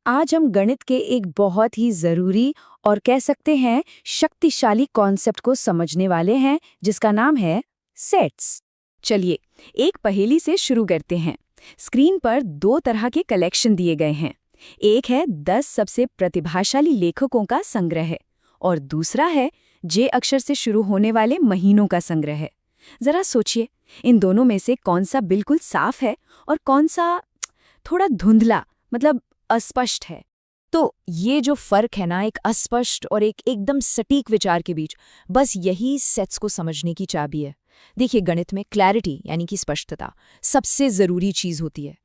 आज हम गणित के एक बहुत ही ज़रूरी और कह सकते हैं शक्तिशाली कॉन्सेप्ट को समझने वाले हैं जिसका नाम है सेट्स। चलिए एक पहेली से शुरू करते हैं। स्क्रीन पर दो तरह के कलेक्शन दिए गए हैं। एक है 10 सबसे प्रतिभाशाली लेखकों का संग्रह और दूसरा है जे अक्षर से शुरू होने वाले महीनों का संग्रह। जरा सोचिए, इन दोनों में से कौन सा बिल्कुल साफ है और कौन सा थोड़ा धुंधला, मतलब अस्पष्ट है। तो ये जो फर्क है ना, एक अस्पष्ट और एक एकदम सटीक विचार के बीच, बस यही सेट्स को समझने की चाबी है। देखिए, गणित में क्लैरिटी यानी कि स्पष्टता सबसे जरूरी चीज होती है।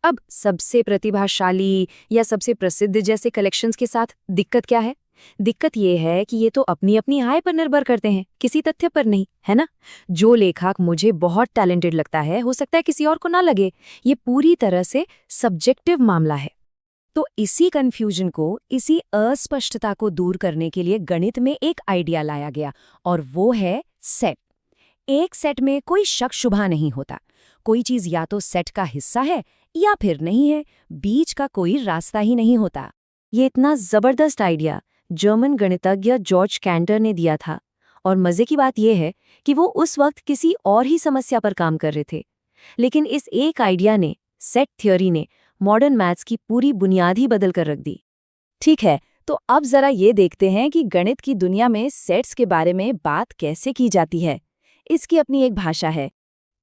अब सबसे प्रतिभाशाली या सबसे प्रसिद्ध जैसे कलेक्शंस के साथ दिक्कत क्या है? दिक्कत ये है कि ये तो अपनी अपनी आय पर निर्भर करते हैं, किसी तथ्य पर नहीं, है ना? जो लेखक मुझे बहुत टैलेंटेड लगता है, हो सकता है किसी और को ना लगे। ये पूरी तरह से सब्जेक्टिव मामला है। तो इसी कंफ्यूजन को, इसी अस्पष्टता को दूर करने के लिए गणित में एक आइडिया लाया गया और वो है सेट। एक सेट में कोई शक शुबा नहीं होता। कोई चीज या तो सेट का हिस्सा है या फिर नहीं है, बीच का कोई रास्ता ही नहीं होता। ये इतना जबरदस्त आइडिया जर्मन गणितज्ञ जॉर्ज कैंटर ने दिया था और मजे की बात यह है कि वो उस वक्त किसी और ही समस्या पर काम कर रहे थे। लेकिन इस एक आइडिया ने, सेट थ्योरी ने, मॉडर्न मैथ्स की पूरी बुनियाद ही बदल कर रख दी। ठीक है, तो अब जरा ये देखते हैं कि गणित की दुनिया में सेट्स के बारे में बात कैसे की जाती है। इसकी अपनी एक भाषा है।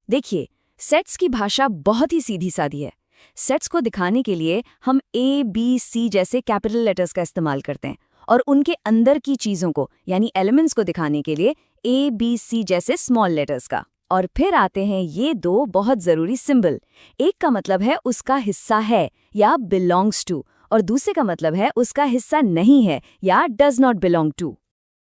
देखिए, सेट्स की भाषा बहुत ही सीधी सादी है। सेट्स को दिखाने के लिए हम ए, बी, सी जैसे कैपिटल लेटर्स का इस्तेमाल करते हैं और उनके अंदर की चीज़ों को यानी एलिमेंट्स को दिखाने के लिए ए, बी, सी जैसे स्मॉल लेटर्स का। और फिर आते हैं ये दो बहुत ज़रूरी सिंबल। एक का मतलब है उसका हिस्सा है या बिलोंग्स टू, और दूसरे का मतलब है उसका हिस्सा नहीं है या डज नॉट बिलोंग टू।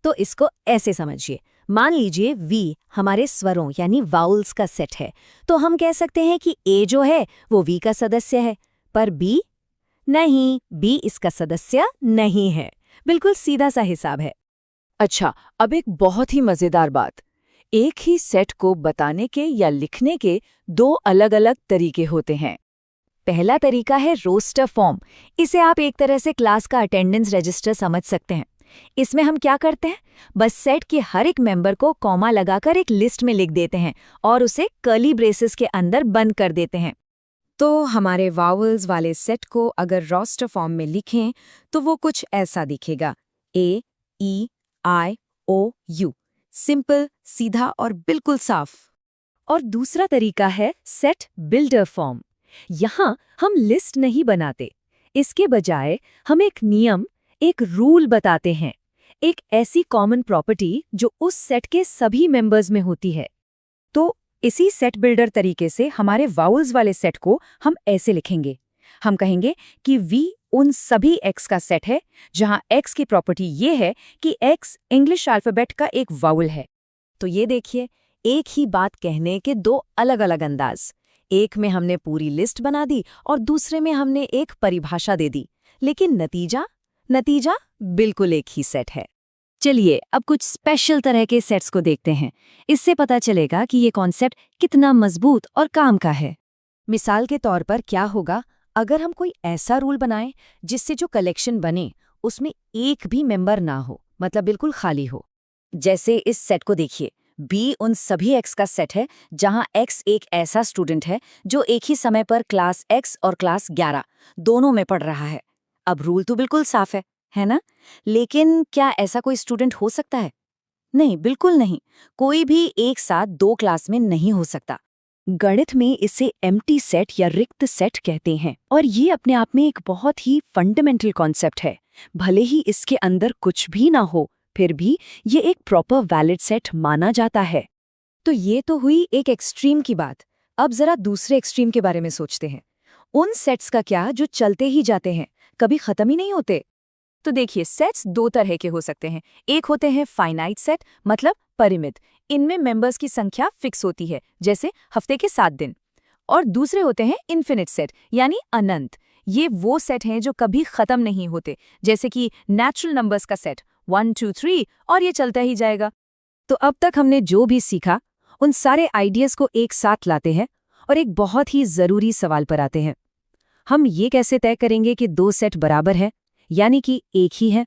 तो इसको ऐसे समझिए, मान लीजिए वी हमारे स्वरों यानी वाउल्स का सेट है, तो हम कह सकते हैं कि ए जो है वो वी का सदस्य है, पर बी नहीं, बी इसका सदस्य नहीं है। बिल्कुल सीधा सा हिसाब है। अच्छा, अब एक बहुत ही मजेदार बात। एक ही सेट को बताने के या लिखने के दो अलग-अलग तरीके होते हैं। पहला तरीका है रोस्टर फॉर्म। इसे आप एक तरह से क्लास का अटेंडेंस रजिस्टर समझ सकते हैं। इसमें हम क्या करते हैं, बस सेट के हर एक मेंबर को कॉमा लगाकर एक लिस्ट में लिख देते हैं और उसे कर्ली ब्रेसेस के अंदर बंद कर देते हैं। तो हमारे वावल्स वाले सेट को अगर रोस्टर फॉर्म में लिखें तो वो कुछ ऐसा दिखेगा: ए, ई, आई, ओ, यू। सिंपल, सीधा और बिल्कुल साफ। और दूसरा तरीका है सेट बिल्डर फॉर्म। यहाँ हम लिस्ट नहीं बनाते, इसके बजाय हम एक नियम, एक रूल बताते हैं, एक ऐसी कॉमन प्रॉपर्टी जो उस सेट के सभी मेंबर्स में होती है। तो इसी सेट बिल्डर तरीके से हमारे वाउल्स वाले सेट को हम ऐसे लिखेंगे। हम कहेंगे कि V उन सभी X का सेट है जहां X की प्रॉपर्टी ये है कि X इंग्लिश अल्फाबेट का एक वाउल है। तो ये देखिए, एक ही बात कहने के दो अलग अलग अंदाज। एक में हमने पूरी लिस्ट बना दी और दूसरे में हमने एक परिभाषा दे दी, लेकिन नतीजा बिल्कुल एक ही सेट है। चलिए अब कुछ स्पेशल तरह के सेट्स को देखते हैं। इससे पता चलेगा कि ये कॉन्सेप्ट कितना मजबूत और काम का है। मिसाल के तौर पर क्या होगा अगर हम कोई ऐसा रूल बनाएं जिससे जो कलेक्शन बने उसमें एक भी मेंबर ना हो, मतलब बिल्कुल खाली हो। जैसे इस सेट को देखिए, बी उन सभी एक्स का सेट है जहां एक्स एक ऐसा स्टूडेंट है जो एक ही समय पर क्लास एक्स और क्लास 11 दोनों में पढ़ रहा है। अब रूल तो बिल्कुल साफ है ना? लेकिन क्या ऐसा कोई स्टूडेंट हो सकता है? नहीं, बिल्कुल नहीं। कोई भी एक साथ दो क्लास में नहीं हो सकता। गणित में इसे एम्प्टी सेट या रिक्त सेट कहते हैं और ये अपने आप में एक बहुत ही फंडामेंटल कॉन्सेप्ट है। भले ही इसके अंदर कुछ भी ना हो, फिर भी ये एक प्रॉपर वैलिड सेट माना जाता है। तो ये तो हुई एक एक्सट्रीम की बात। अब जरा दूसरे एक्सट्रीम के बारे में सोचते हैं। उन सेट्स का क्या जो चलते ही जाते हैं, कभी खत्म ही नहीं होते? तो देखिए, सेट्स दो तरह के हो सकते हैं। एक होते हैं फाइनाइट सेट, मतलब परिमित। इनमें मेंबर्स की संख्या फिक्स होती है, जैसे हफ्ते के 7 दिन। और दूसरे होते हैं इन्फिनिट सेट, यानी अनंत। ये वो सेट हैं जो कभी खत्म नहीं होते, जैसे कि नेचुरल नंबर्स का सेट 1, 2, 3, और ये चलता ही जाएगा। तो अब तक हमने जो भी सीखा, उन सारे आइडियाज को एक साथ लाते हैं और एक बहुत ही जरूरी सवाल पर आते हैं। हम ये कैसे तय करेंगे कि दो सेट बराबर है, यानी कि एक ही है?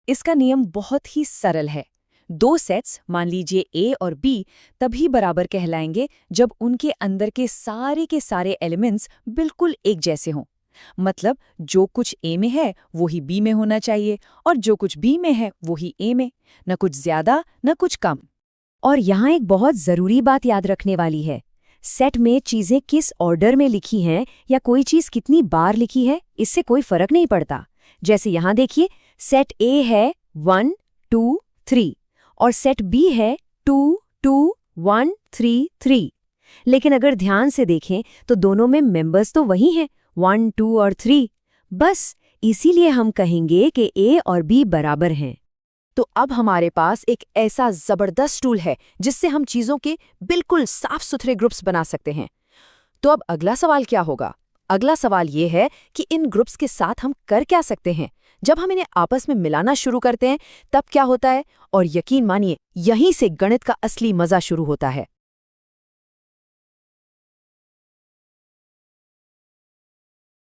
इसका नियम बहुत ही सरल है। दो सेट्स, मान लीजिए ए और बी, तभी बराबर कहलाएंगे जब उनके अंदर के सारे एलिमेंट्स बिल्कुल एक जैसे हों। मतलब जो कुछ ए में है वो ही बी में होना चाहिए, और जो कुछ बी में है वो ही ए में, न कुछ ज्यादा न कुछ कम। और यहाँ एक बहुत ज़रूरी बात याद रखने वाली है। सेट में चीज़ें किस ऑर्डर में लिखी हैं या कोई चीज़ कितनी बार लिखी है, इससे कोई फर्क नहीं पड़ता। जैसे यहाँ देखिए, सेट ए है 1 2 3 और सेट बी है 2 2 1 3 3। लेकिन अगर ध्यान से देखें तो दोनों में मेंबर्स तो वही हैं, 1 2 और 3। बस इसीलिए हम कहेंगे कि ए और बी बराबर हैं। तो अब हमारे पास एक ऐसा जबरदस्त टूल है जिससे हम चीजों के बिल्कुल साफ सुथरे ग्रुप्स बना सकते हैं। तो अब अगला सवाल क्या होगा? अगला सवाल ये है कि इन ग्रुप्स के साथ हम कर क्या सकते हैं। जब हम इन्हें आपस में मिलाना शुरू करते हैं तब क्या होता है? और यकीन मानिए, यहीं से गणित का असली मजा शुरू होता है।